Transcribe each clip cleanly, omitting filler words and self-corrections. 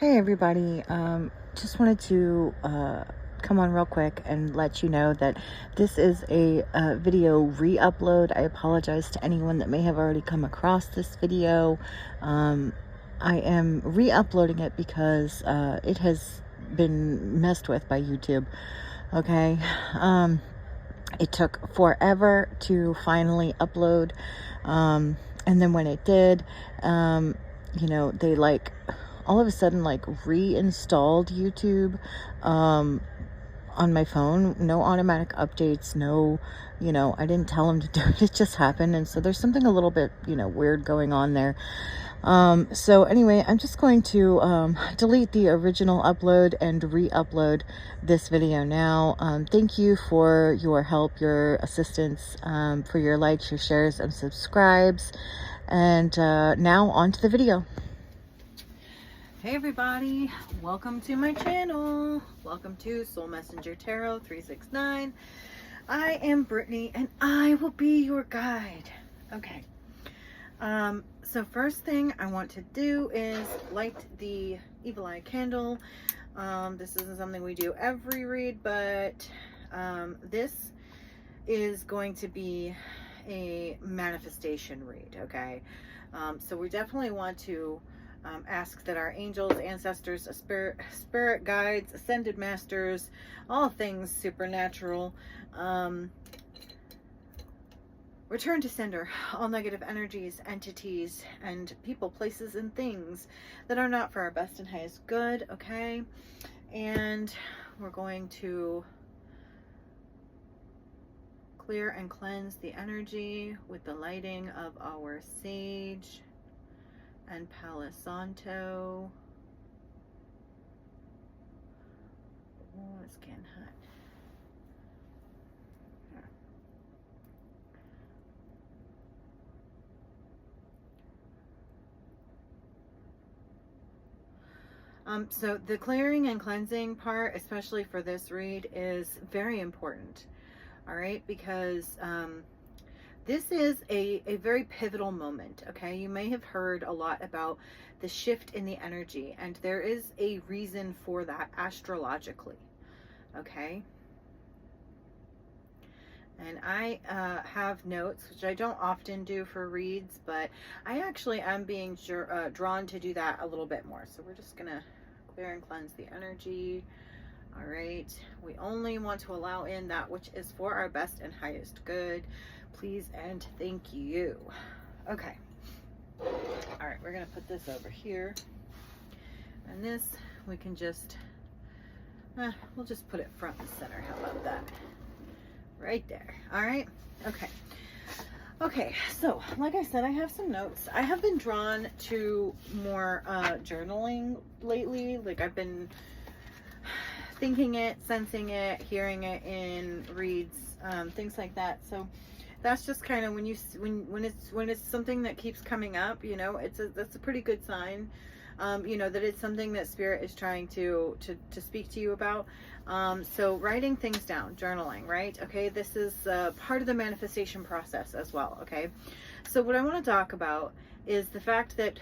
Hey everybody, just wanted to come on real quick and let you know that this is a video re-upload. I apologize to anyone that may have already come across this video. I am re-uploading it because it has been messed with by YouTube. Okay, it took forever to finally upload, and then when it did, they all of a sudden reinstalled YouTube on my phone. No automatic updates, no, I didn't tell them to do it. It just happened. And so there's something a little bit, weird going on there. So anyway, I'm just going to delete the original upload and re-upload this video now. Thank you for your help, your assistance, for your likes, your shares, and subscribes. And now on to the video. Hey everybody, welcome to my channel. Welcome to Soul Messenger Tarot 369. I am Brittany and I will be your guide. Okay. So first thing I want to do is light the Evil Eye candle. This isn't something we do every read, but this is going to be a manifestation read, okay? So we definitely want to ask that our angels, ancestors, spirit guides, ascended masters, all things supernatural, return to sender all negative energies, entities, and people, places, and things that are not for our best and highest good, okay? And we're going to clear and cleanse the energy with the lighting of our sage and Palo Santo. Oh, it's getting hot. So the clearing and cleansing part, especially for this read, is very important. All right, because this is a very pivotal moment, okay? You may have heard a lot about the shift in the energy, and there is a reason for that astrologically, okay? And I have notes, which I don't often do for reads, but I actually am being drawn to do that a little bit more. So we're just gonna clear and cleanse the energy. All right, we only want to allow in that which is for our best and highest good. Please and thank you. Okay. All right, we're gonna put this over here. And this, we can just, we'll just put it front and center. How about that? Right there. All right, okay. Okay, so like I said, I have some notes. I have been drawn to more journaling lately. Like I've been thinking it, sensing it, hearing it in reads, things like that. So that's just kind of when it's something that keeps coming up, that's a pretty good sign, that it's something that spirit is trying to speak to you about. So writing things down, journaling, right? Okay, this is part of the manifestation process as well. Okay, so what I want to talk about is the fact that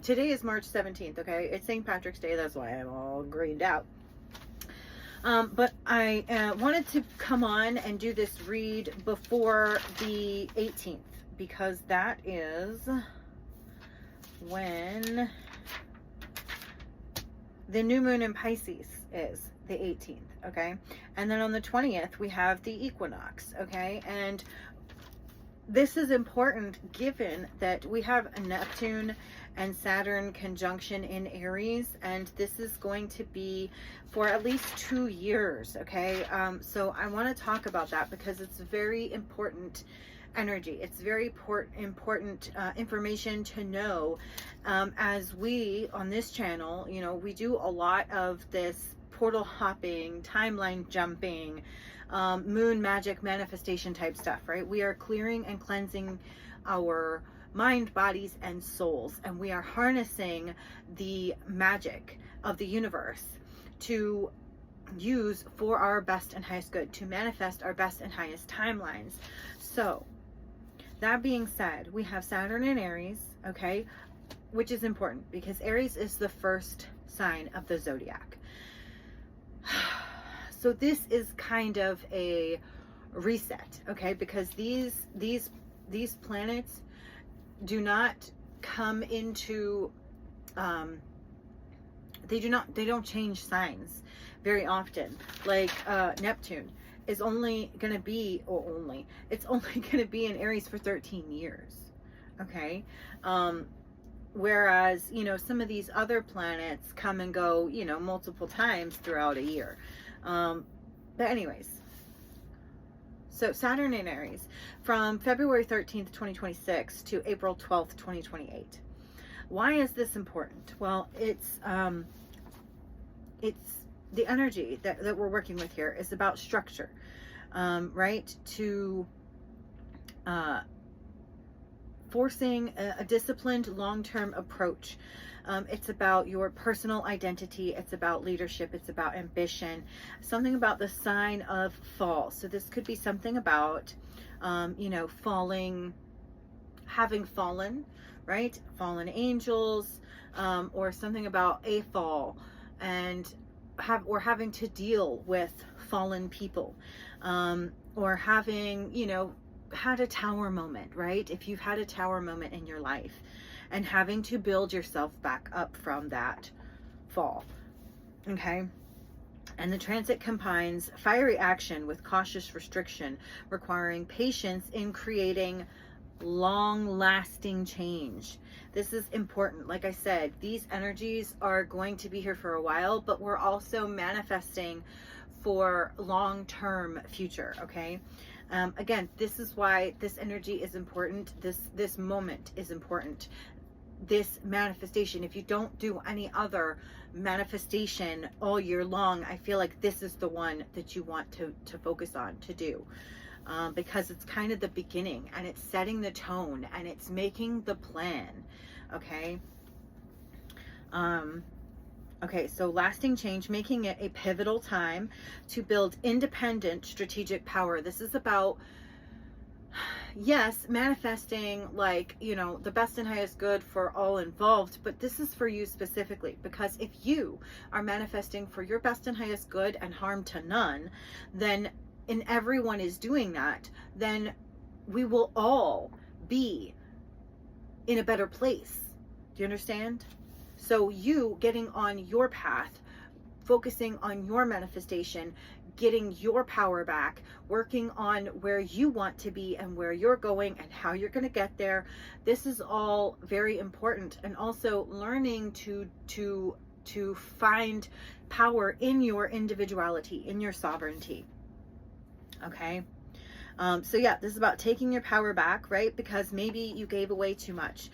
today is March 17th. Okay, it's St. Patrick's Day. That's why I'm all greened out. But I wanted to come on and do this read before the 18th, because that is when the new moon in Pisces is, the 18th, okay? And then on the 20th, we have the equinox, okay? And this is important given that we have a Neptune and Saturn conjunction in Aries, and this is going to be for at least 2 years, okay? So I want to talk about that because it's very important energy. It's very important information to know, as we on this channel, we do a lot of this portal hopping, timeline jumping, moon magic manifestation type stuff, right? We are clearing and cleansing our mind, bodies, and souls, and we are harnessing the magic of the universe to use for our best and highest good, to manifest our best and highest timelines. So that being said, we have Saturn in Aries, okay? which is important because Aries is the first sign of the zodiac. So this is kind of a reset, okay? Because these planets do not come into they don't change signs very often. Like Neptune is only going to be, it's only going to be in Aries for 13 years, okay? Whereas, you know, some of these other planets come and go, you know, multiple times throughout a year. But anyways, so Saturn in Aries from February 13th, 2026 to April 12th, 2028. Why is this important? Well, it's the energy that we're working with here is about structure, right? To forcing a disciplined long-term approach. It's about your personal identity. It's about leadership. It's about ambition. Something about the sign of fall. So this could be something about, you know, having fallen, right? Fallen angels, or something about a fall, and having to deal with fallen people, or having, you know, had a tower moment, right? If you've had a tower moment in your life and having to build yourself back up from that fall, okay? And the transit combines fiery action with cautious restriction, requiring patience in creating long-lasting change. This is important. Like I said, these energies are going to be here for a while, but we're also manifesting for long-term future, okay? Again, this is why this energy is important. This moment is important. This manifestation, if you don't do any other manifestation all year long, I feel like this is the one that you want to focus on, to do. Because it's kind of the beginning, and it's setting the tone, and it's making the plan, okay? Okay, so lasting change, making it a pivotal time to build independent strategic power. This is about, yes, manifesting, like, you know, the best and highest good for all involved, but this is for you specifically, because if you are manifesting for your best and highest good and harm to none, then, and everyone is doing that, then we will all be in a better place. Do you understand? So you getting on your path, focusing on your manifestation, getting your power back, working on where you want to be and where you're going and how you're going to get there. This is all very important. And also learning to find power in your individuality, in your sovereignty. Okay. So yeah, this is about taking your power back, right? Because maybe you gave away too much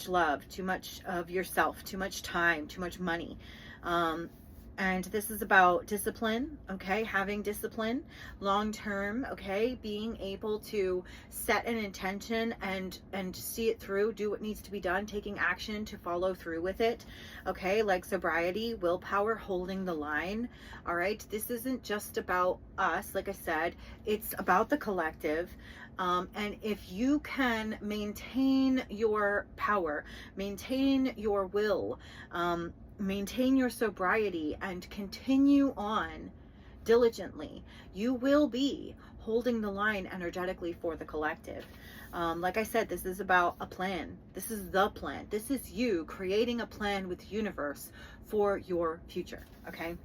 love, too much of yourself, too much time, too much money. And this is about discipline, okay? Having discipline long term, okay? Being able to set an intention and see it through, do what needs to be done, taking action to follow through with it, okay? Like sobriety, willpower, holding the line, all right? This isn't just about us, like I said, it's about the collective. And if you can maintain your power, maintain your will, maintain your sobriety, and continue on diligently, you will be holding the line energetically for the collective. Like I said, this is about a plan. This is the plan. This is you creating a plan with the universe for your future, okay?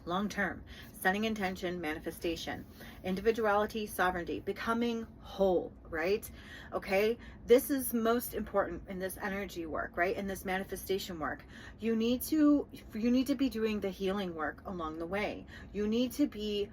Long term, setting intention, manifestation, individuality, sovereignty, becoming whole, right? Okay, this is most important in this energy work, right? In this manifestation work, you need to be doing the healing work along the way. You need to be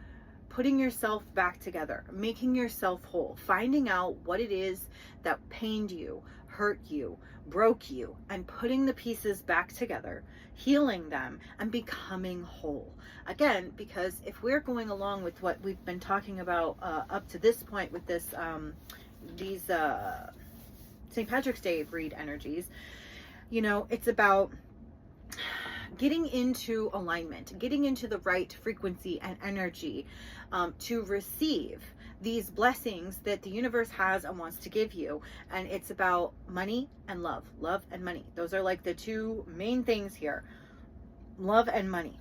putting yourself back together, making yourself whole, finding out what it is that pained you, hurt you, broke you, and putting the pieces back together, healing them, and becoming whole. Again, because if we're going along with what we've been talking about up to this point with this these St. Patrick's Day read energies, you know, it's about getting into alignment, getting into the right frequency and energy to receive these blessings that the universe has and wants to give you. And it's about money and love. Love and money. Those are like the two main things here. Love and money.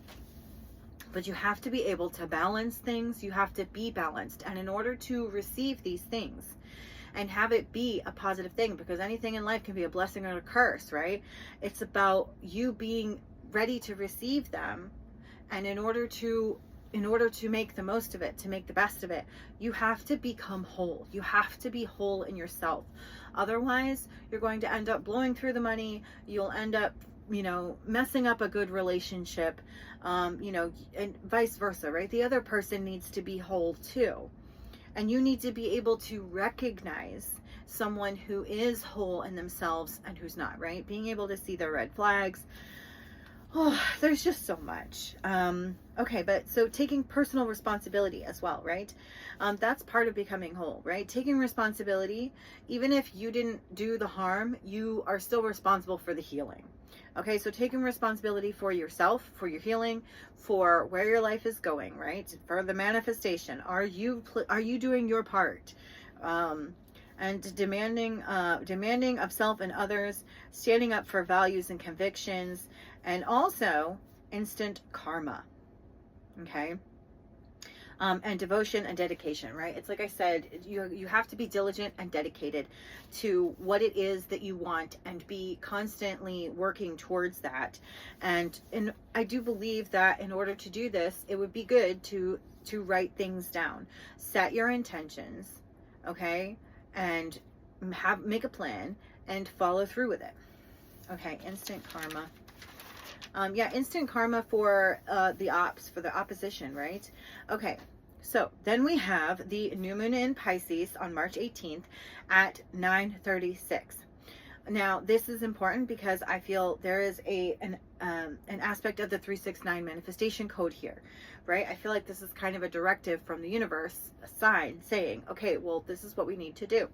But you have to be able to balance things. You have to be balanced. And in order to receive these things and have it be a positive thing, because anything in life can be a blessing or a curse, right? It's about you being ready to receive them. And in order to make the most of it, to make the best of it, you have to become whole. You have to be whole in yourself. Otherwise, you're going to end up blowing through the money. You'll end up, messing up a good relationship, and vice versa, right? The other person needs to be whole too. And you need to be able to recognize someone who is whole in themselves and who's not, right? Being able to see their red flags. Oh, there's just so much. Okay, but so taking personal responsibility as well, right? That's part of becoming whole, right? Taking responsibility, even if you didn't do the harm, you are still responsible for the healing. Okay, so taking responsibility for yourself, for your healing, for where your life is going, right? For the manifestation. Are you doing your part? And demanding of self and others, standing up for values and convictions, and also instant karma. Okay. And devotion and dedication, right? It's like I said, you have to be diligent and dedicated to what it is that you want and be constantly working towards that. And I do believe that in order to do this, it would be good to write things down, set your intentions, okay? And make a plan and follow through with it. Okay, instant karma. Yeah, instant karma for the opposition, right? Okay, so then we have the new moon in Pisces on March 18th at 9:36. Now, this is important because I feel there is an aspect of the 369 manifestation code here, right? I feel like this is kind of a directive from the universe, a sign saying, okay, well, this is what we need to do.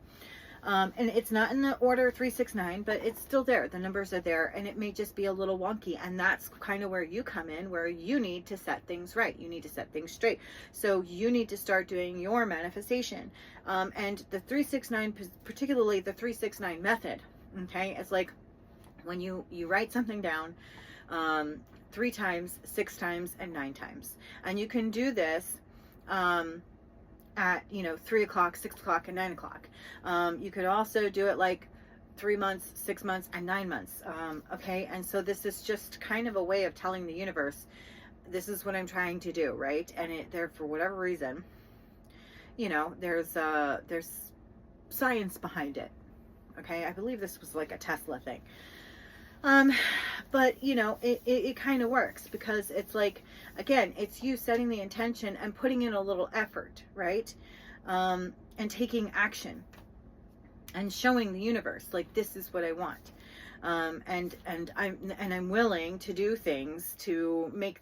And it's not in the order 369, but it's still there. The numbers are there, and it may just be a little wonky. And that's kind of where you come in, where you need to set things right. You need to set things straight. So you need to start doing your manifestation. And the 369, particularly the 369 method, okay, it's like when you write something down 3 times, 6 times, and 9 times. And you can do this at 3 o'clock, 6 o'clock, and 9 o'clock. You could also do it like 3 months, 6 months, and 9 months. Okay, and so this is just kind of a way of telling the universe, this is what I'm trying to do, right? And there, for whatever reason, there's science behind it. Okay, I believe this was like a Tesla thing. But it kind of works because it's like, again, it's you setting the intention and putting in a little effort, right? And taking action and showing the universe, like, this is what I want. And I'm willing to do things to make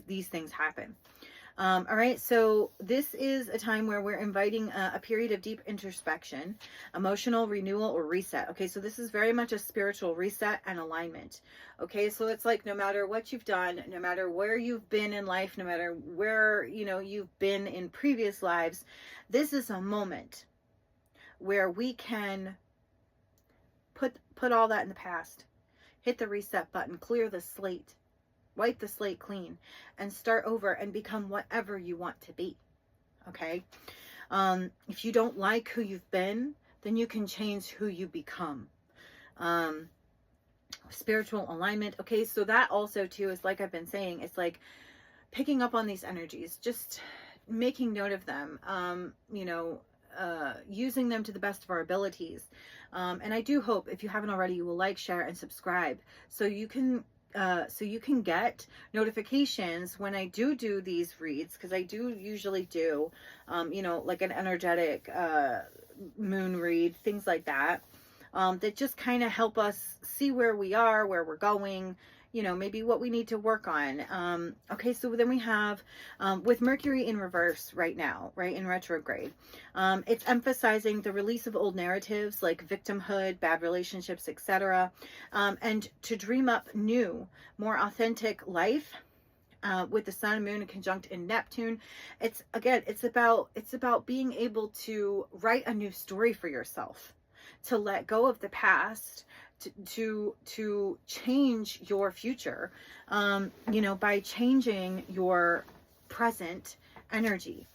these things happen. All right, so this is a time where we're inviting a period of deep introspection, emotional renewal, or reset. Okay, so this is very much a spiritual reset and alignment. Okay, so it's like no matter what you've done, no matter where you've been in life, no matter where you've been in previous lives, this is a moment where we can put all that in the past, hit the reset button, clear the slate, wipe the slate clean, and start over and become whatever you want to be. Okay? If you don't like who you've been, then you can change who you become. Spiritual alignment. Okay, so that also too is, like I've been saying, it's like picking up on these energies, just making note of them, using them to the best of our abilities. And I do hope, if you haven't already, you will like, share, and subscribe so you can get notifications when I do these reads, because I do usually do, like an energetic moon read, things like that, that just kind of help us see where we are, where we're going, maybe what we need to work on. Okay, so then we have, with Mercury in reverse right now, right, in retrograde, it's emphasizing the release of old narratives like victimhood, bad relationships, etc., and to dream up new, more authentic life, with the sun and moon and conjunct in Neptune. It's about being able to write a new story for yourself, to let go of the past, to change your future, by changing your present energy.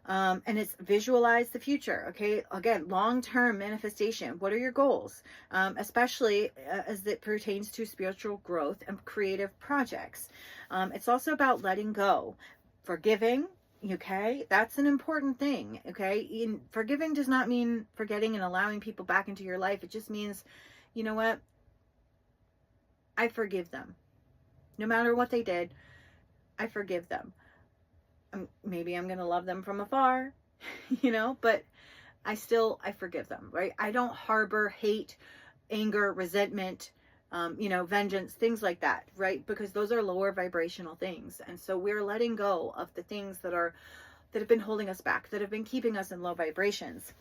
And it's visualize the future. Okay. Again, long-term manifestation. What are your goals? Especially as it pertains to spiritual growth and creative projects. It's also about letting go, forgiving. Okay. That's an important thing. Okay. Forgiving does not mean forgetting and allowing people back into your life. It just means, you know what? I forgive them. No matter what they did, I forgive them. Maybe I'm going to love them from afar, but I forgive them, right? I don't harbor hate, anger, resentment, vengeance, things like that, right? Because those are lower vibrational things. And so we're letting go of the things that have been holding us back, that have been keeping us in low vibrations,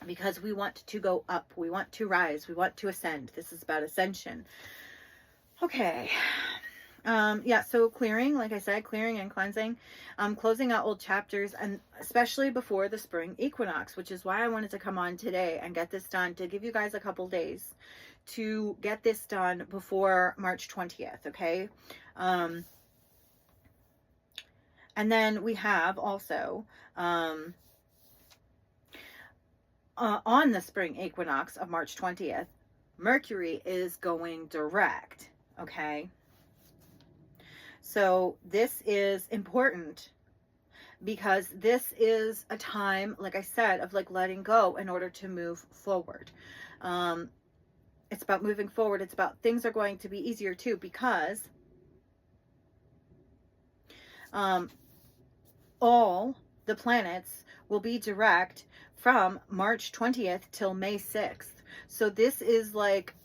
because we want to go up. We want to rise. We want to ascend. This is about ascension. Okay. So clearing, like I said, clearing and cleansing, closing out old chapters, and especially before the spring equinox, which is why I wanted to come on today and get this done, to give you guys a couple days to get this done before March 20th. Okay. And then we have also, on the spring equinox of March 20th, Mercury is going direct. Okay. So this is important because this is a time, like I said, of like letting go in order to move forward. It's about moving forward. It's about things are going to be easier too, because all the planets will be direct from March 20th till May 6th. So this is like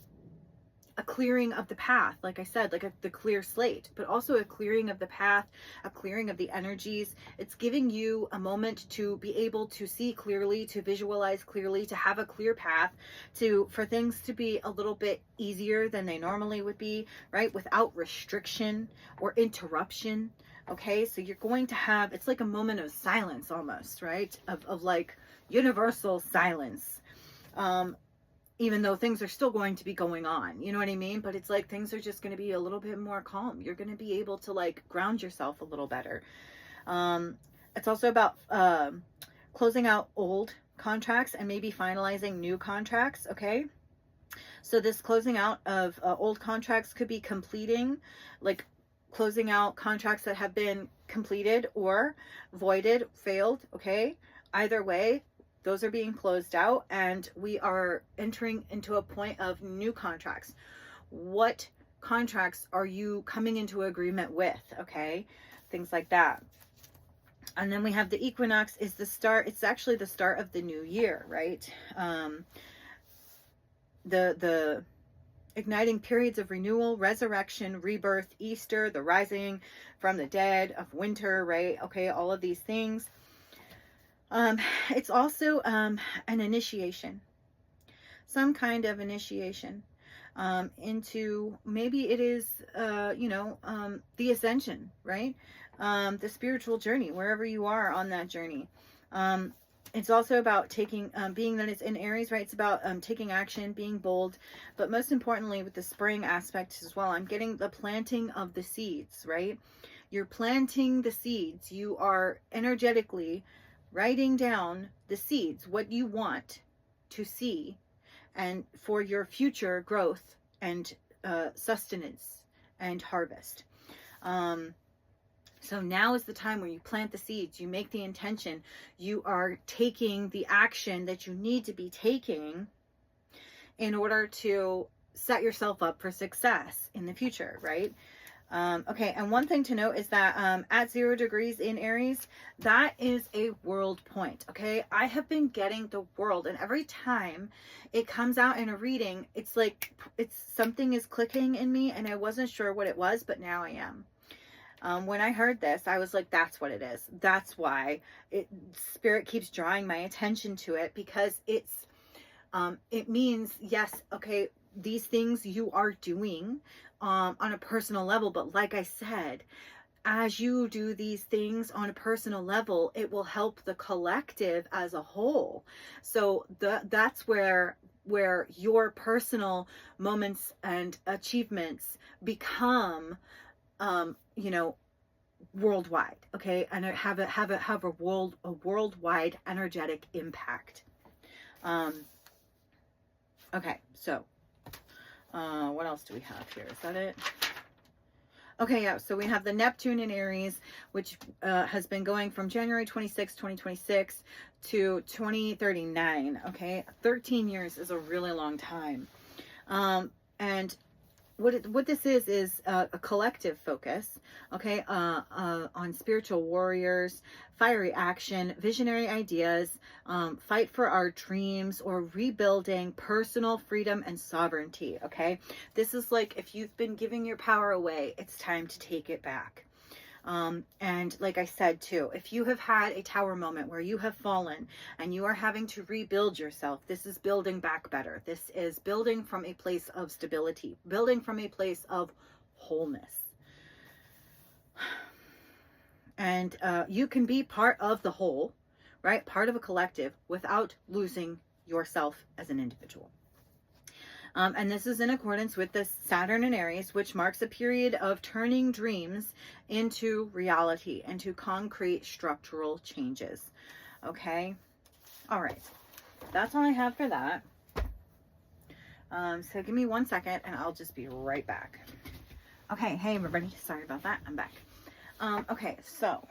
a clearing of the path, like I said, like the clear slate, but also a clearing of the path, a clearing of the energies. It's giving you a moment to be able to see clearly, to visualize clearly, to have a clear path, for things to be a little bit easier than they normally would be, right? Without restriction or interruption. Okay, so you're going to have, it's like a moment of silence almost, right? Of like universal silence. Even though things are still going to be going on, you know what I mean? But it's like things are just going to be a little bit more calm. You're going to be able to like ground yourself a little better. It's also about closing out old contracts and maybe finalizing new contracts. Okay. So this closing out of old contracts could be completing, like closing out contracts that have been completed or voided, failed. Okay. Either way, those are being closed out, and we are entering into a point of new contracts. What contracts are you coming into agreement with? Okay, things like that. And then we have the equinox is the start. It's actually the start of the new year, right? The igniting periods of renewal, resurrection, rebirth, Easter, the rising from the dead, of winter, right? Okay, all of these things. It's also an initiation, some kind of initiation into, maybe it is, the ascension, right? The spiritual journey, wherever you are on that journey. It's also about taking, being that it's in Aries, right? It's about taking action, being bold, but most importantly with the spring aspect as well, I'm getting the planting of the seeds, right? You're planting the seeds. You are energetically writing down the seeds, what you want to see, and for your future growth and sustenance and harvest. So now is the time where you plant the seeds, you make the intention, you are taking the action that you need to be taking in order to set yourself up for success in the future, right? Okay, and one thing to note is that at 0 degrees in Aries, that is a world point. Okay, I have been getting the world, and every time it comes out in a reading, it's like something is clicking in me, and I wasn't sure what it was, but now I am. When I heard this, I was like, that's what it is. That's why Spirit keeps drawing my attention to it, because it means, yes, okay, these things you are doing on a personal level, but like I said, as you do these things on a personal level, it will help the collective as a whole. So that's where your personal moments and achievements become, you know, worldwide, okay, and have a worldwide energetic impact. Okay, so what else do we have here? Is that it? Okay, yeah, so we have the Neptune in Aries, which has been going from January 26, 2026 to 2039, okay? 13 years is a really long time. And what this is a collective focus, okay, on spiritual warriors, fiery action, visionary ideas, fight for our dreams, or rebuilding personal freedom and sovereignty, okay? This is like, if you've been giving your power away, it's time to take it back. And like I said too, if you have had a tower moment where you have fallen and you are having to rebuild yourself, this is building back better. This is building from a place of stability, building from a place of wholeness. And you can be part of the whole, right? Part of a collective without losing yourself as an individual. And this is in accordance with the Saturn in Aries, which marks a period of turning dreams into reality, into concrete structural changes. Okay. All right. That's all I have for that. So give me 1 second and I'll just be right back. Okay. Hey, everybody. Sorry about that. I'm back. Okay. So,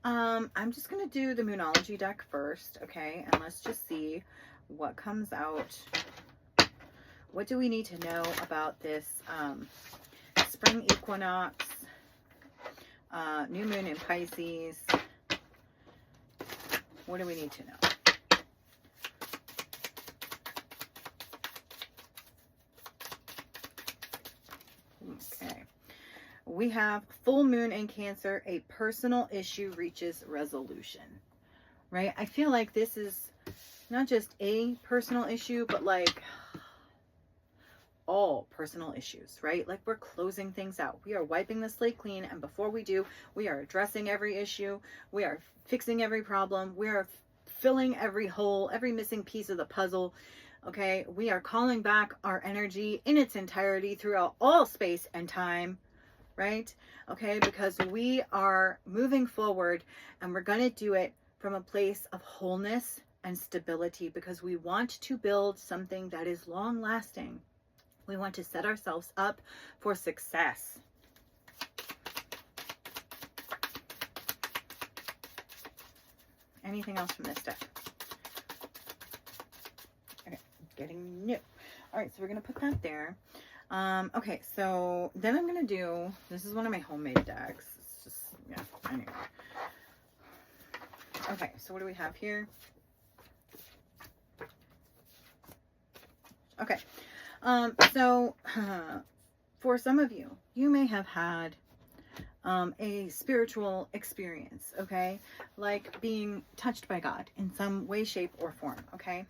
I'm just going to do the Moonology deck first. Okay. And let's just see what comes out. What do we need to know about this spring equinox, new moon in Pisces? What do we need to know? Okay. We have full moon in Cancer, a personal issue reaches resolution, right? I feel like this is not just a personal issue, but like all personal issues, right? Like we're closing things out. We are wiping the slate clean. And before we do, we are addressing every issue. We are fixing every problem. We are filling every hole, every missing piece of the puzzle. Okay. We are calling back our energy in its entirety throughout all space and time, right? Okay. Because we are moving forward and we're going to do it from a place of wholeness and stability, because we want to build something that is long lasting. We want to set ourselves up for success. Anything else from this deck? Okay, getting new. All right, so we're going to put that there. Okay, so then I'm going to do, this is one of my homemade decks. It's just, yeah, anyway. Okay, so what do we have here? Okay, so for some of you, you may have had a spiritual experience, okay? Like being touched by God in some way, shape, or form, okay?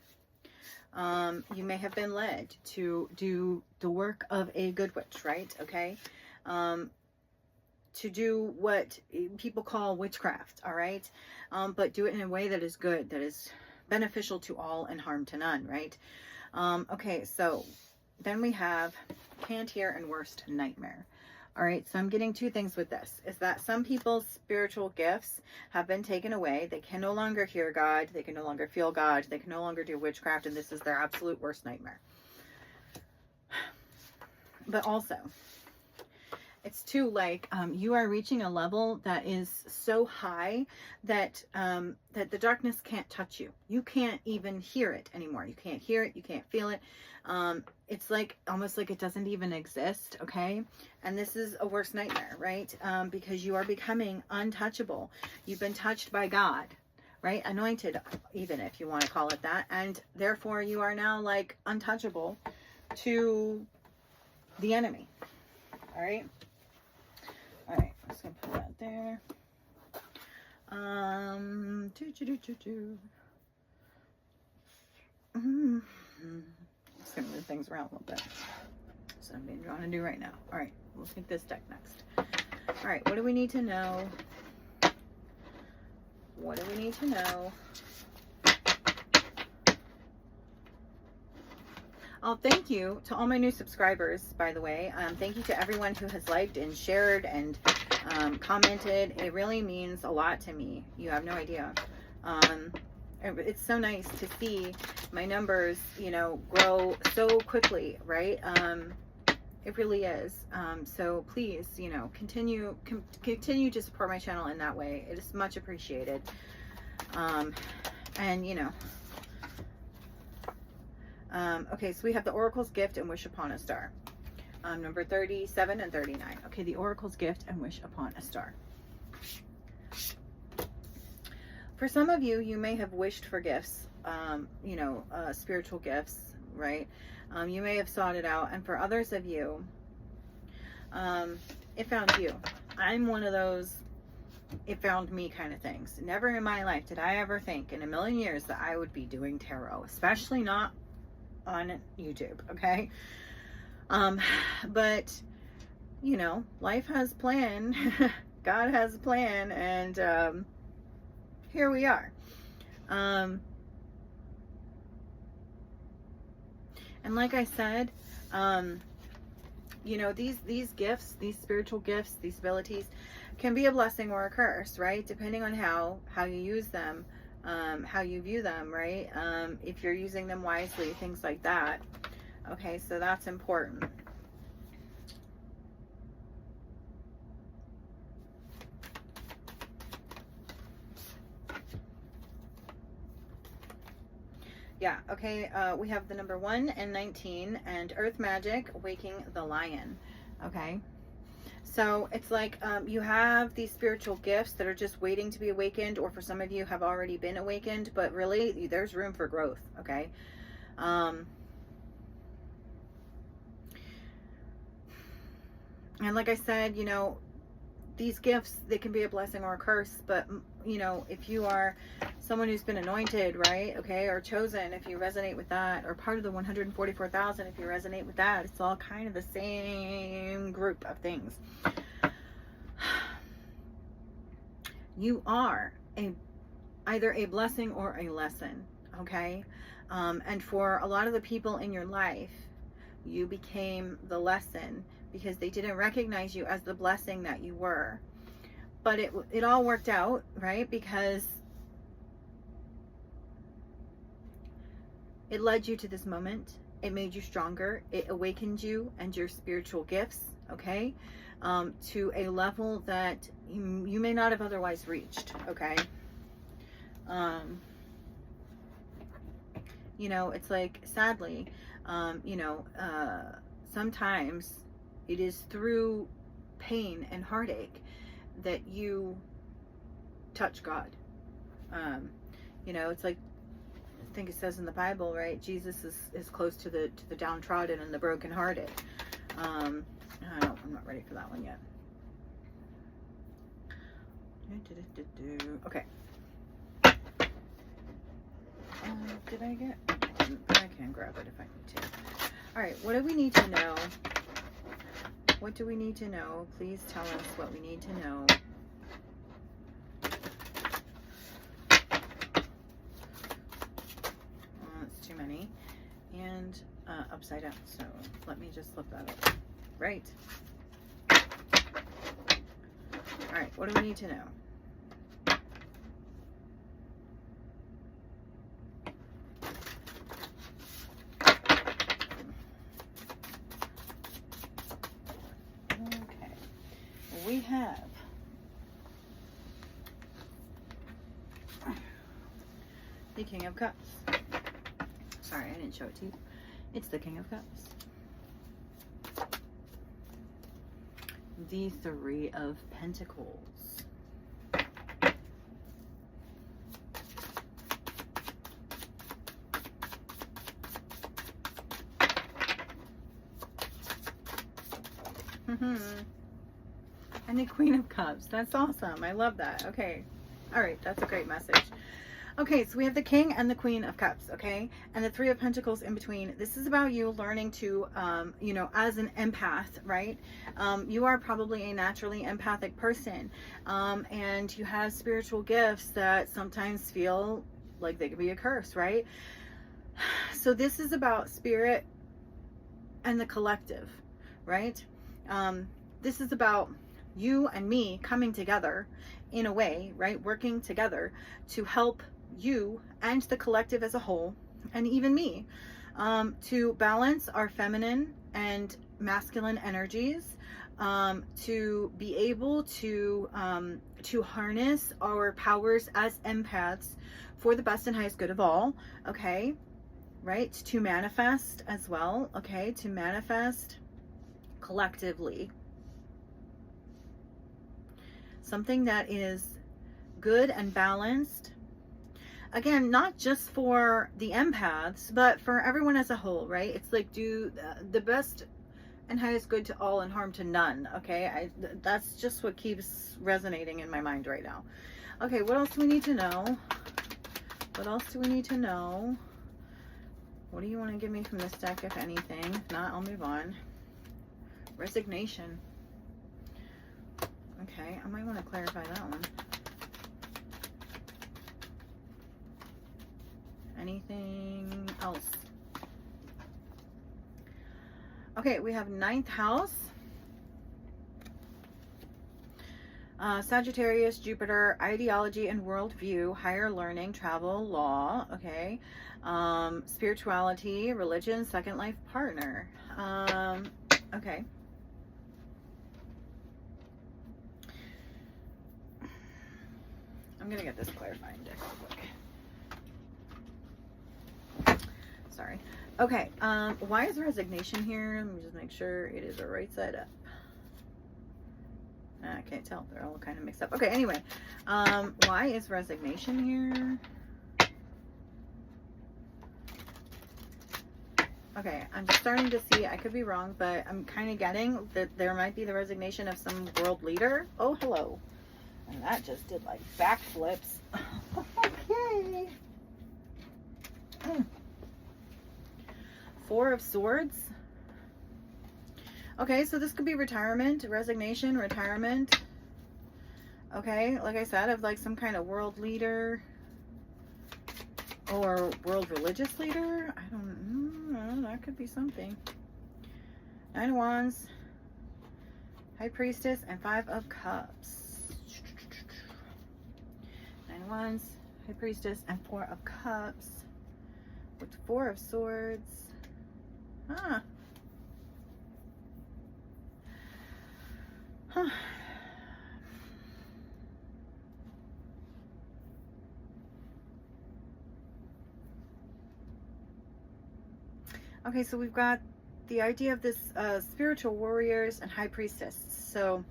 You may have been led to do the work of a good witch, right? Okay? To do what people call witchcraft, all right? But do it in a way that is good, that is beneficial to all and harm to none, right? Okay, so then we have can't hear and worst nightmare. All right, so I'm getting two things with this, is that some people's spiritual gifts have been taken away. They can no longer hear God. They can no longer feel God. They can no longer do witchcraft, and this is their absolute worst nightmare. But also, it's too, like, you are reaching a level that is so high that that the darkness can't touch you. You can't even hear it anymore. You can't hear it. You can't feel it. It's like almost like it doesn't even exist. Okay. And this is a worst nightmare, right? Because you are becoming untouchable. You've been touched by God, right? Anointed, even if you want to call it that. And therefore you are now like untouchable to the enemy. All right. All right, I'm just gonna put that there. Just gonna move things around a little bit. So I'm being drawn to do right now. All right, we'll take this deck next. All right, what do we need to know? What do we need to know? Oh, thank you to all my new subscribers, by the way. Thank you to everyone who has liked and shared and commented. It really means a lot to me. You have no idea. It's so nice to see my numbers, you know, grow so quickly, right? It really is. So please, you know, continue to support my channel in that way. It is much appreciated. And, you know, okay, so we have the Oracle's Gift and Wish Upon a Star. Number 37 and 39. Okay, the Oracle's Gift and Wish Upon a Star. For some of you, you may have wished for gifts, you know, spiritual gifts, right? You may have sought it out. And for others of you, it found you. I'm one of those it found me kind of things. Never in my life did I ever think in a million years that I would be doing tarot, especially not on YouTube, okay? But, you know, life has a plan. God has a plan, and here we are. And like I said, you know, these gifts, these spiritual gifts, these abilities can be a blessing or a curse, right? Depending on how you use them, how you view them, right? If you're using them wisely, things like that. Okay, so that's important. Yeah, okay, we have the number 1 and 19 and Earth Magic, Waking the Lion. Okay, so it's like you have these spiritual gifts that are just waiting to be awakened, or for some of you have already been awakened, but really there's room for growth. Okay, and like I said, you know, these gifts, they can be a blessing or a curse, but you know, if you are someone who's been anointed, right, okay, or chosen, if you resonate with that, or part of the 144,000, if you resonate with that, it's all kind of the same group of things. You are either a blessing or a lesson, okay? And for a lot of the people in your life, you became the lesson because they didn't recognize you as the blessing that you were. But it all worked out, right? Because it led you to this moment. It made you stronger. It awakened you and your spiritual gifts, okay? To a level that you may not have otherwise reached, okay? You know, it's like, sadly, you know, sometimes it is through pain and heartache that you touch God. You know, it's like, I think it says in the Bible, right? Jesus is close to the downtrodden and the brokenhearted. I'm not ready for that one yet. Okay. Did I get? I didn't, but I can grab it if I need to. All right. What do we need to know? What do we need to know? Please tell us what we need to know. That's too many. And upside down. So let me just flip that over. Right. All right. What do we need to know? We have the King of Cups. Sorry, I didn't show it to you. It's the King of Cups. The Three of Pentacles. And the Queen of Cups. That's awesome. I love that. Okay. All right. That's a great message. Okay, so we have the King and the Queen of Cups, okay? And the Three of Pentacles in between. This is about you learning to, you know, as an empath, right? You are probably a naturally empathic person. And you have spiritual gifts that sometimes feel like they could be a curse, right? So this is about spirit and the collective, right? This is about you and me coming together in a way, right? Working together to help you and the collective as a whole, and even me, to balance our feminine and masculine energies, to be able to harness our powers as empaths for the best and highest good of all, okay? Right? To manifest as well, okay? To manifest collectively. Something that is good and balanced. Again, not just for the empaths, but for everyone as a whole, right? It's like do the best and highest good to all and harm to none, okay? That's just what keeps resonating in my mind right now. Okay, what else do we need to know? What else do we need to know? What do you want to give me from this deck, if anything? If not, I'll move on. Resignation. Okay, I might want to clarify that one. Anything else? Okay, we have 9th house. Sagittarius, Jupiter, ideology and worldview, higher learning, travel, law, okay. Spirituality, religion, second life partner. Okay. I'm going to get this clarifying deck real quick. Sorry. Okay, why is resignation here? Let me just make sure it is the right side up. I can't tell. They're all kind of mixed up. Okay, anyway. Why is resignation here? Okay, I'm just starting to see, I could be wrong, but I'm kind of getting that there might be the resignation of some world leader. Oh, hello. And that just did like backflips. Okay. Four of Swords. Okay, so this could be retirement, resignation, retirement. Okay, like I said, of like some kind of world leader or world religious leader. I don't know, that could be something. 9 of Wands, High Priestess, and 5 of Cups. 9 of Wands, High Priestess, and 4 of Cups with 4 of Swords. Huh. Huh. Okay, so we've got the idea of this spiritual warriors and high priestess. So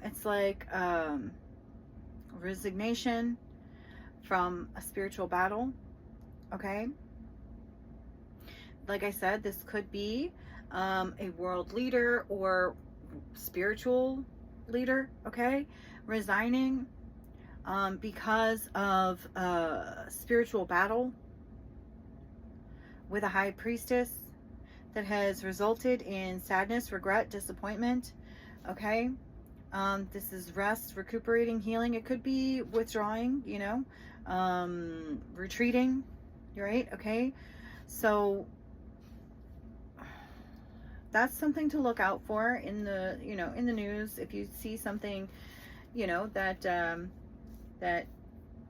it's like resignation from a spiritual battle. Okay, like I said, this could be a world leader or spiritual leader, okay, resigning because of a spiritual battle with a high priestess that has resulted in sadness, regret, disappointment, okay. This is rest, recuperating, healing. It could be withdrawing, you know, retreating, right? Okay, so that's something to look out for in the, you know, in the news. If you see something, you know, that that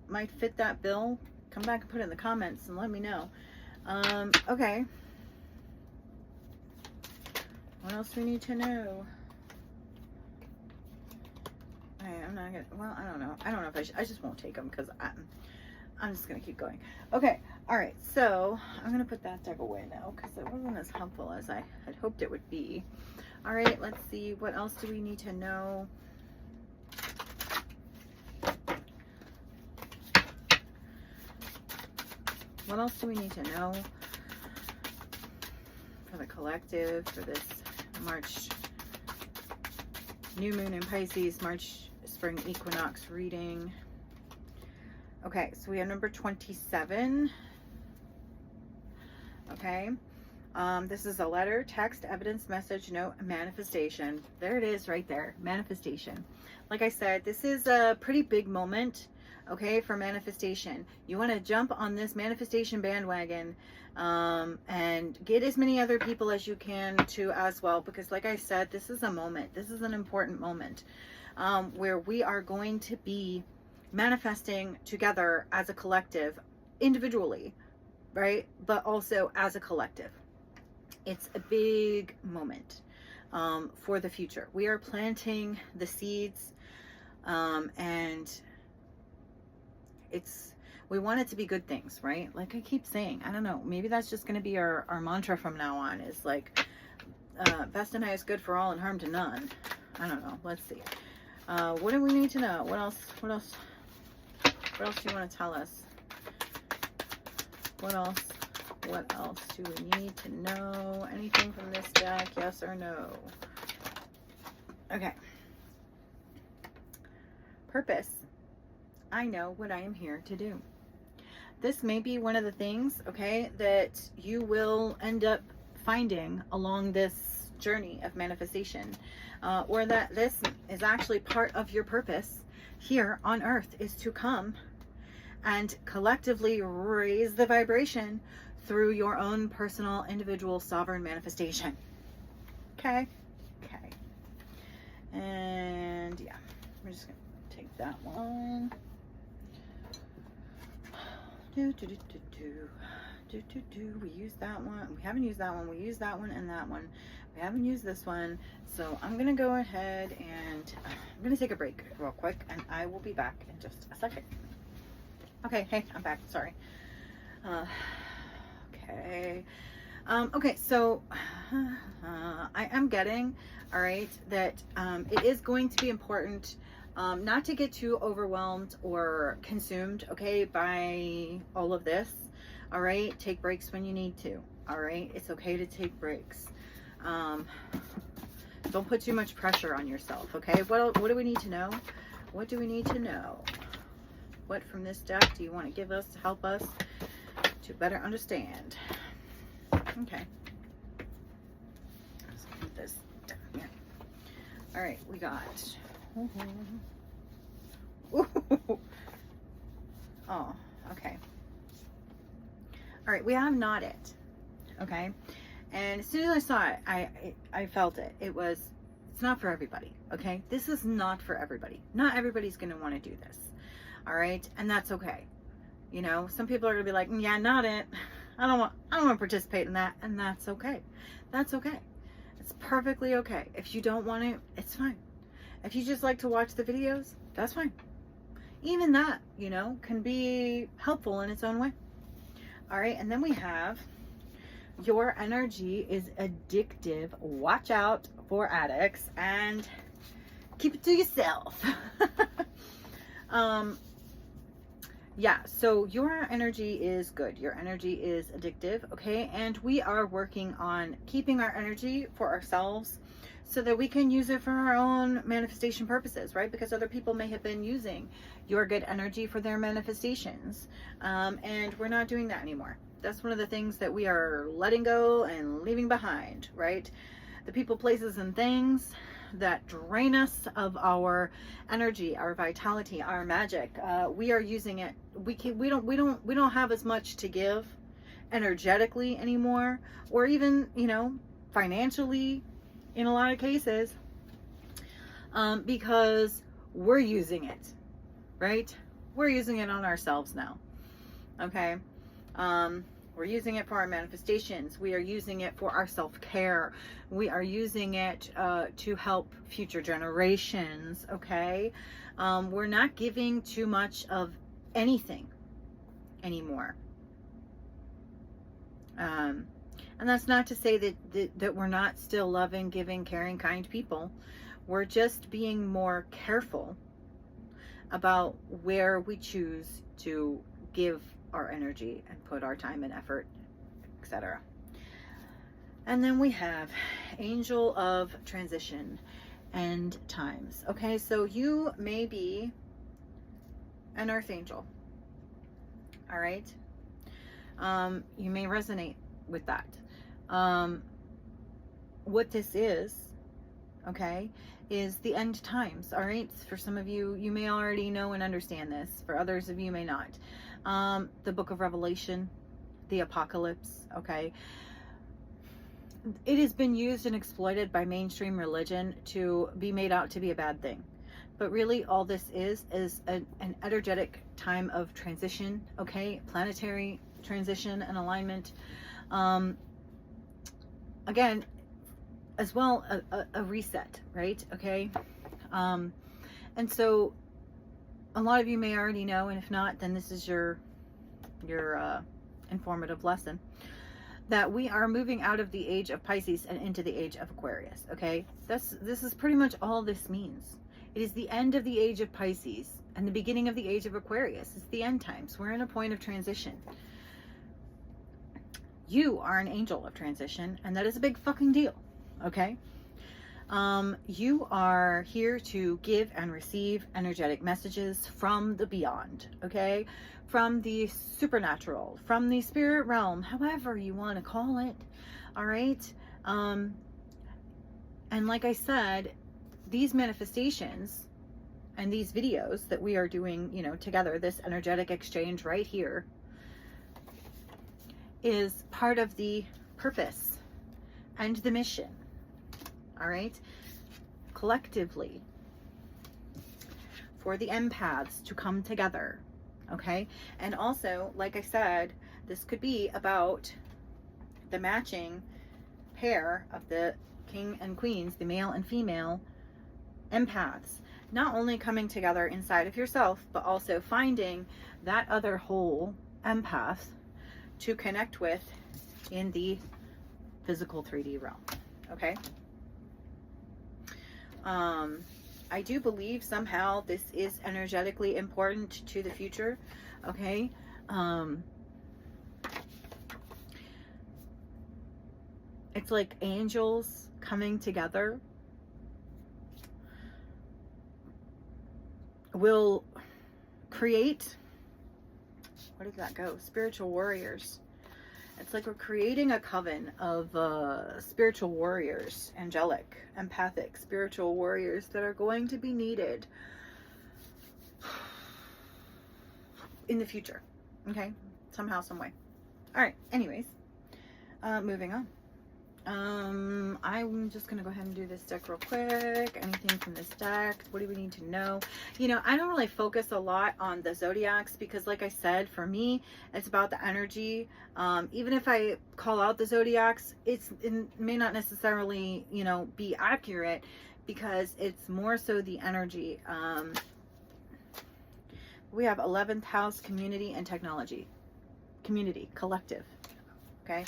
might fit that bill, come back and put it in the comments and let me know. Okay, what else do we need to know? I'm not gonna, well, I don't know if I just won't take them because I'm just gonna keep going. Okay, all right, so I'm gonna put that deck away now because it wasn't as helpful as I had hoped it would be. All right, let's see, what else do we need to know? What else do we need to know for the collective for this March new moon in Pisces, March spring equinox reading. Okay, so we have number 27. Okay. This is a letter, text, evidence, message, note, manifestation. There it is right there, manifestation. Like I said, this is a pretty big moment, okay, for manifestation. You want to jump on this manifestation bandwagon and get as many other people as you can to as well, because like I said, this is a moment. This is an important moment where we are going to be manifesting together as a collective, individually, right? But also as a collective. It's a big moment for the future. We are planting the seeds, and we want it to be good things, right? Like I keep saying, I don't know, maybe that's just going to be our mantra from now on, is like best and highest good for all and harm to none. I don't know. Let's see. What do we need to know? What else do you want to tell us? What else do we need to know? Anything from this deck? Yes or no? Okay. Purpose. I know what I am here to do. This may be one of the things, okay, that you will end up finding along this journey of manifestation, or that this is actually part of your purpose here on earth, is to come and collectively raise the vibration through your own personal, individual, sovereign manifestation. Okay? Okay. And yeah, we're just going to take that one. We used that one. We haven't used that one. We used that one and that one. We haven't used this one. So I'm going to go ahead and I'm going to take a break real quick, and I will be back in just a second. Okay, hey, I'm back. Sorry. Okay. Okay, so I am getting, all right, that it is going to be important not to get too overwhelmed or consumed, okay, by all of this. All right, take breaks when you need to. All right, it's okay to take breaks. Don't put too much pressure on yourself, okay? What do we need to know? What do we need to know? What from this deck do you want to give us to help us to better understand? Okay. Let's put this down here. All right, we got. Ooh. Oh, okay. All right, we have Not It. Okay. And as soon as I saw it, I felt it. It's not for everybody. Okay. This is not for everybody. Not everybody's going to want to do this. All right. And that's okay. You know, some people are going to be like, yeah, not it. I don't want to participate in that. And that's okay. That's okay. It's perfectly okay. If you don't want to, it's fine. If you just like to watch the videos, that's fine. Even that, you know, can be helpful in its own way. All right. And then we have, your energy is addictive. Watch out for addicts and keep it to yourself. Yeah, so your energy is good. Your energy is addictive, okay? And we are working on keeping our energy for ourselves so that we can use it for our own manifestation purposes, right? Because other people may have been using your good energy for their manifestations. And we're not doing that anymore. That's one of the things that we are letting go and leaving behind, right? The people, places, and things that drain us of our energy, our vitality, our magic. We are using it. We don't have as much to give energetically anymore, or even, you know, financially in a lot of cases, because we're using it, right? We're using it on ourselves now. Okay. We're using it for our manifestations. We are using it for our self-care. We are using it to help future generations, okay? We're not giving too much of anything anymore. And that's not to say that we're not still loving, giving, caring, kind people. We're just being more careful about where we choose to give our energy and put our time and effort, etc. And then we have Angel of Transition. end times. Okay, so you may be an earth angel. All right. You may resonate with that. What this is, okay, is the end times. All right. For some of you, you may already know and understand this. For others of you, may not. The book of Revelation, the apocalypse. Okay. It has been used and exploited by mainstream religion to be made out to be a bad thing. But really, all this is an energetic time of transition, okay? Planetary transition and alignment. Again, as well, a reset, right? Okay? And so, a lot of you may already know, and if not, then this is your informative lesson, that we are moving out of the age of Pisces and into the age of Aquarius, okay? This is pretty much all this means. It is the end of the age of Pisces and the beginning of the age of Aquarius. It's the end times. We're in a point of transition. You are an angel of transition, and that is a big fucking deal, okay? You are here to give and receive energetic messages from the beyond, okay? From the supernatural, from the spirit realm, however you want to call it, all right? And like I said, these manifestations and these videos that we are doing, you know, together, this energetic exchange right here, is part of the purpose and the mission, all right? Collectively, for the empaths to come together, okay? And also, like I said, this could be about the matching pair of the king and queens, the male and female empaths, not only coming together inside of yourself, but also finding that other whole empath to connect with in the physical 3D realm, okay? I do believe somehow this is energetically important to the future, okay? It's like angels coming together will create, where did that go? Spiritual warriors. It's like we're creating a coven of spiritual warriors, angelic, empathic, spiritual warriors that are going to be needed in the future, okay? Somehow, some way. All right, anyways, moving on. I'm just gonna go ahead and do this deck real quick. Anything from this deck? What do we need to know? You know, I don't really focus a lot on the zodiacs because, like I said, for me, it's about the energy. Even if I call out the zodiacs, it may not necessarily, you know, be accurate because it's more so the energy. We have 11th house, community and technology. Community, collective, okay?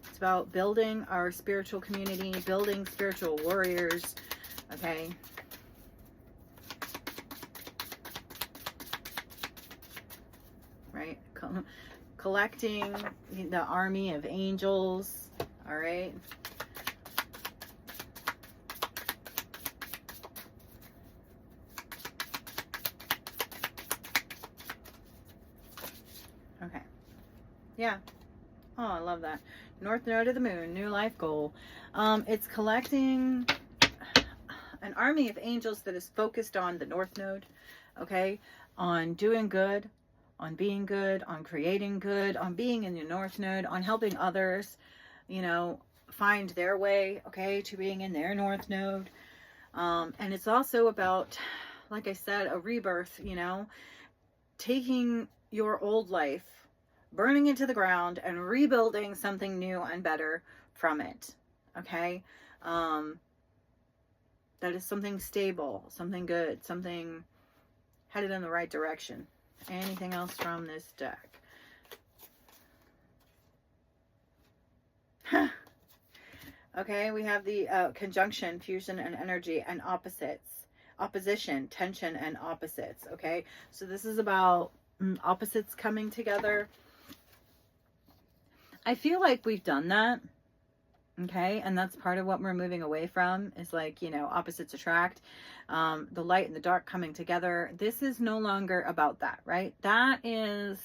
It's about building our spiritual community, building spiritual warriors, okay? Right? Collecting the army of angels, all right? Okay. Yeah. Oh, I love that. North node of the moon, new life goal. It's collecting an army of angels that is focused on the north node, okay? On doing good, on being good, on creating good, on being in the north node, on helping others, you know, find their way, okay, to being in their north node. And it's also about, like I said, a rebirth, you know, taking your old life, burning it to the ground and rebuilding something new and better from it, okay? That is something stable, something good, something headed in the right direction. Anything else from this deck? Okay, we have the conjunction, fusion and energy, and opposites. Opposition, tension and opposites, okay? So this is about opposites coming together. I feel like we've done that. Okay, and that's part of what we're moving away from, is like, you know, opposites attract, the light and the dark coming together. This is no longer about that, right? That is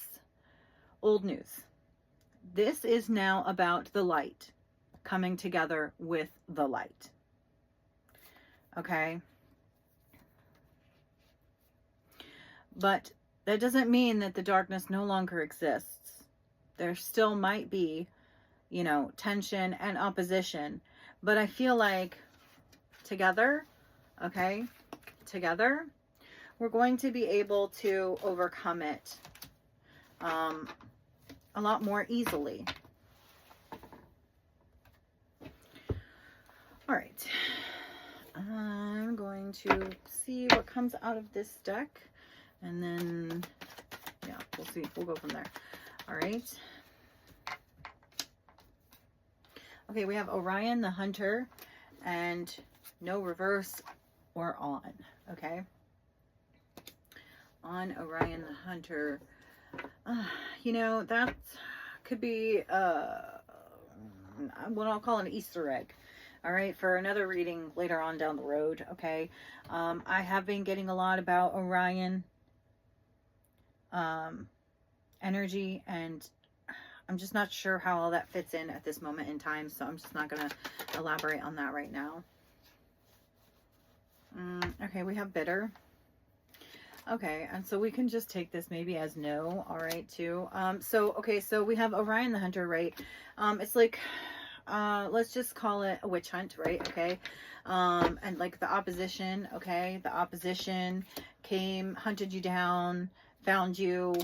old news. This is now about the light coming together with the light. Okay? But that doesn't mean that the darkness no longer exists. There still might be, you know, tension and opposition, but I feel like together, okay, together, we're going to be able to overcome it a lot more easily. All right, I'm going to see what comes out of this deck, and then, yeah, we'll see. We'll go from there. All right. Okay, we have Orion the Hunter and no reverse or on. Okay. On Orion the Hunter. You know, that could be what I'll call an Easter egg. All right, for another reading later on down the road. Okay. I have been getting a lot about Orion energy, and I'm just not sure how all that fits in at this moment in time, so I'm just not going to elaborate on that right now. Okay, we have bitter. Okay, and so we can just take this maybe as no, all right, too. Okay, so we have Orion the Hunter, right? It's like, let's just call it a witch hunt, right? Okay, and like the opposition, okay? The opposition came, hunted you down, found you,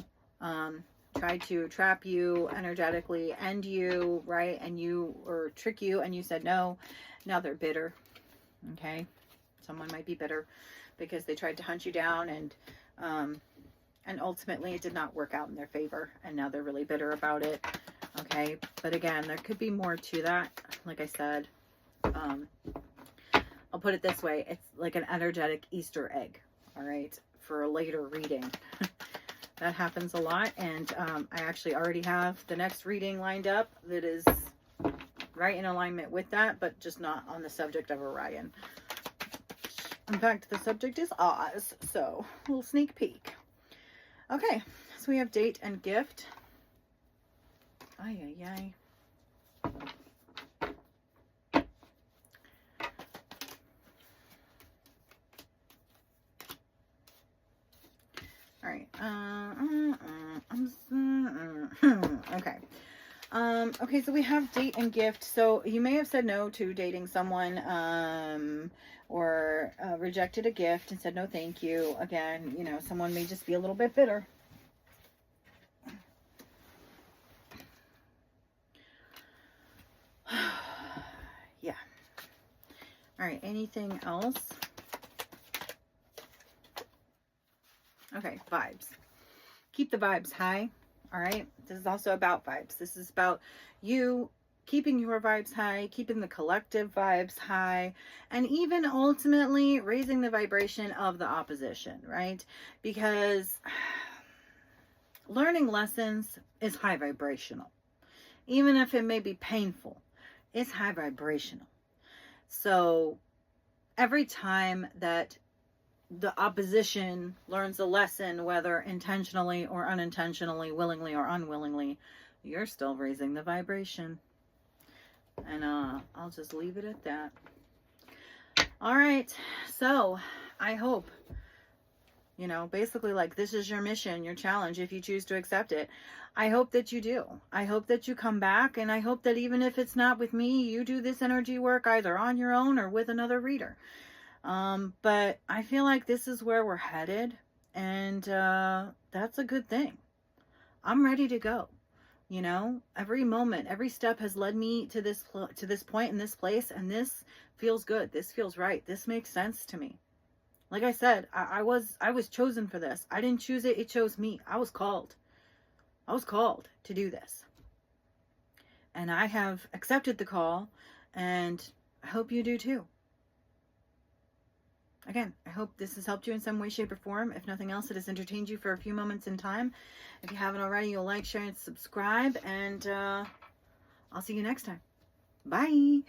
tried to trap you energetically, end you, right? And you, or trick you, and you said no. Now they're bitter, okay? Someone might be bitter because they tried to hunt you down, and ultimately it did not work out in their favor, and now they're really bitter about it. Okay, but again, there could be more to that. Like I said, I'll put it this way: it's like an energetic Easter egg. All right, for a later reading. That happens a lot, and I actually already have the next reading lined up that is right in alignment with that, but just not on the subject of Orion. In fact, the subject is Oz, so a little sneak peek. Okay, so we have date and gift. Ay, ay, ay. All right. Okay. Okay, so we have date and gift. So you may have said no to dating someone, or rejected a gift and said no thank you. Again, you know, someone may just be a little bit bitter. Yeah. All right, anything else? Okay, vibes. Keep the vibes high. All right, this is also about vibes. This is about you keeping your vibes high, keeping the collective vibes high, and even ultimately raising the vibration of the opposition, right? Because learning lessons is high vibrational. Even if it may be painful, it's high vibrational. So every time that the opposition learns a lesson, whether intentionally or unintentionally, willingly or unwillingly, you're still raising the vibration. And I'll just leave it at that. All right, so I hope, you know, basically, like, this is your mission, your challenge, if you choose to accept it. I hope that you do. I hope that you come back, and I hope that even if it's not with me, you do this energy work either on your own or with another reader. But I feel like this is where we're headed, and that's a good thing. I'm ready to go. You know, every moment, every step has led me to this point in this place, and this feels good. This feels right. This makes sense to me. Like I said, I was chosen for this. I didn't choose it. It chose me. I was called. I was called to do this. And I have accepted the call, and I hope you do too. Again, I hope this has helped you in some way, shape, or form. If nothing else, it has entertained you for a few moments in time. If you haven't already, you'll like, share, and subscribe. And I'll see you next time. Bye.